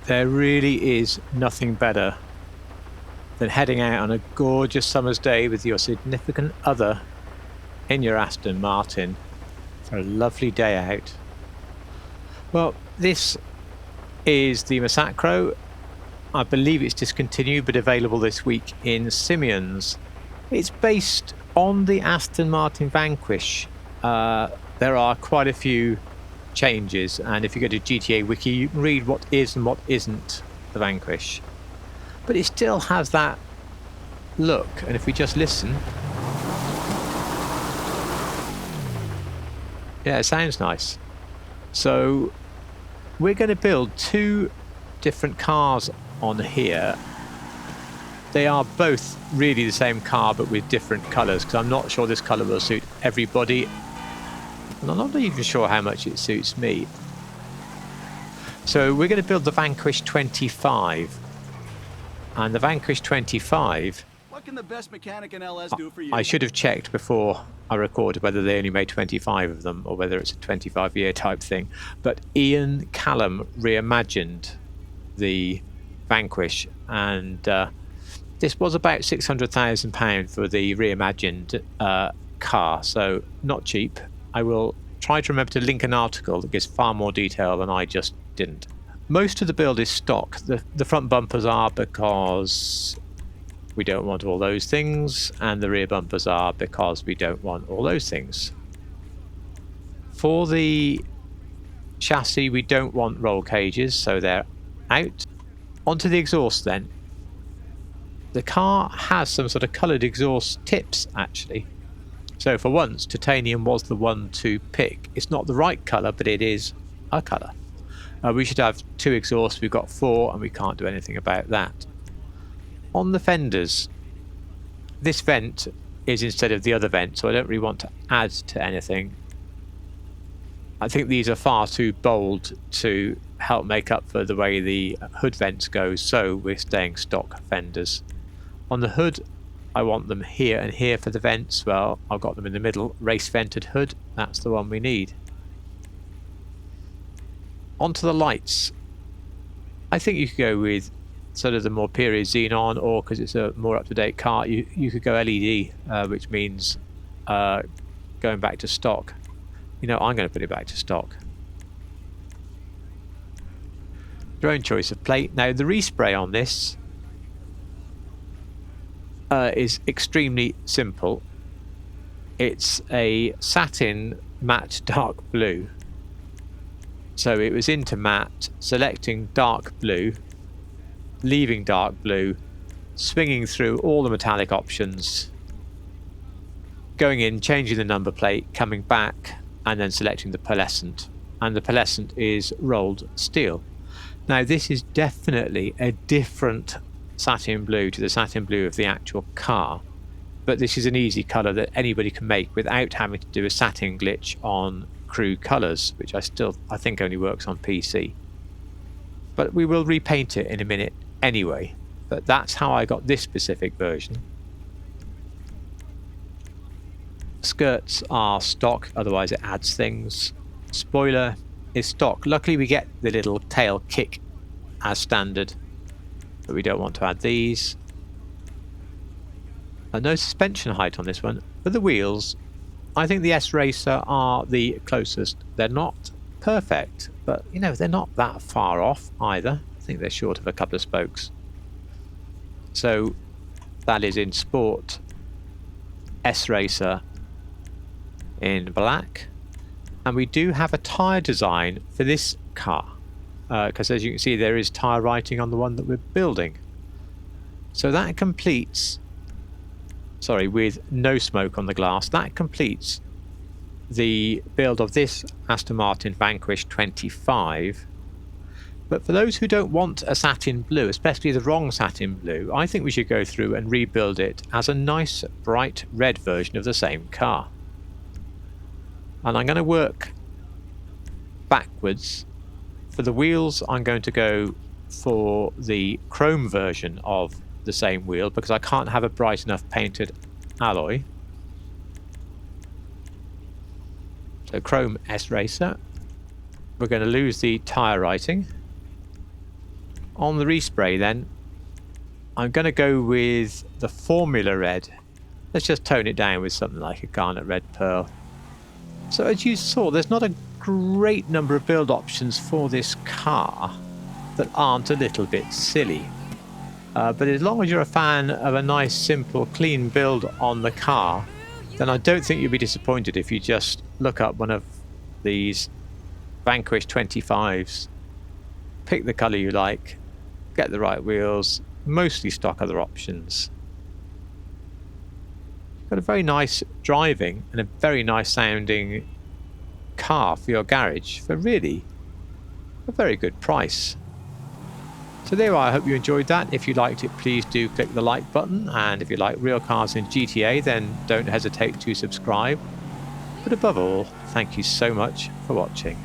There really is nothing better than heading out on a gorgeous summer's day with your significant other in your Aston Martin for a lovely day out. Well, this is the Massacro. I believe it's discontinued but available this week in Simeon's. It's based on the Aston Martin Vanquish. There are quite a few changes, and if you go to GTA Wiki you can read what is and what isn't the Vanquish. But it still has that look, and if we just listen, yeah, it sounds nice. So we're going to build two different cars on here. They are both really the same car but with different colours, because I'm not sure this colour will suit everybody, and I'm not even sure how much it suits me. So we're going to build the Vanquish 25, and the Vanquish 25, what can the best mechanic in LS do for you? I should have checked before I recorded whether they only made 25 of them or whether it's a 25-year type thing, but Ian Callum reimagined the Vanquish, and this was about £600,000 for the reimagined car, so not cheap. I will try to remember to link an article that gives far more detail than I just didn't. Most of the build is stock. The front bumpers are because we don't want all those things, and the rear bumpers are because we don't want all those things. For the chassis we don't want roll cages, so they're out. Onto the exhaust then. The car has some sort of coloured exhaust tips actually. So for once, titanium was the one to pick. It's not the right colour, but it is a colour. We should have two exhausts. We've got four, and we can't do anything about that. On the fenders, this vent is instead of the other vent, so I don't really want to add to anything. I think these are far too bold to help make up for the way the hood vents go, so we're staying stock fenders. On the hood, I want them here and here for the vents. Well, I've got them in the middle. Race vented hood, that's the one we need. Onto the lights. I think you could go with sort of the more period xenon, or because it's a more up-to-date car, you could go LED, which means going back to stock. You know, I'm going to put it back to stock. Your own choice of plate. Now, the respray on this is extremely simple. It's a satin matte dark blue. So it was into matte, selecting dark blue, leaving dark blue, swinging through all the metallic options, going in, changing the number plate, coming back, and then selecting the pearlescent. And the pearlescent is rolled steel. Now this is definitely a different satin blue to the satin blue of the actual car, but this is an easy colour that anybody can make without having to do a satin glitch on crew colours, which I think only works on PC. But we will repaint it in a minute anyway, but that's how I got this specific version. Skirts are stock, otherwise it adds things. Spoiler is stock. Luckily we get the little tail kick as standard, but we don't want to add these. No suspension height on this one. For the wheels, I think the S-Racer are the closest. They're not perfect, but you know, they're not that far off either. I think they're short of a couple of spokes. So that is in sport, S-Racer in black. And we do have a tyre design for this car, because as you can see there is tyre writing on the one that we're building. So that completes, sorry, with no smoke on the glass, that completes the build of this Aston Martin Vanquish 25. But for those who don't want a satin blue, especially the wrong satin blue, I think we should go through and rebuild it as a nice bright red version of the same car. And I'm going to work backwards. For the wheels, I'm going to go for the chrome version of the same wheel because I can't have a bright enough painted alloy. So chrome S-Racer. We're going to lose the tyre writing. On the respray then, I'm going to go with the Formula Red. Let's just tone it down with something like a Garnet Red Pearl. So as you saw, there's not a great number of build options for this car that aren't a little bit silly. But as long as you're a fan of a nice, simple, clean build on the car, then I don't think you'll be disappointed if you just look up one of these Vanquish 25s, pick the colour you like, get the right wheels, mostly stock other options. Got a very nice driving and a very nice sounding car for your garage for really a very good price. So there you are. I hope you enjoyed that. If you liked it, please do click the like button, and if you like real cars in GTA, then don't hesitate to subscribe. But above all, thank you so much for watching.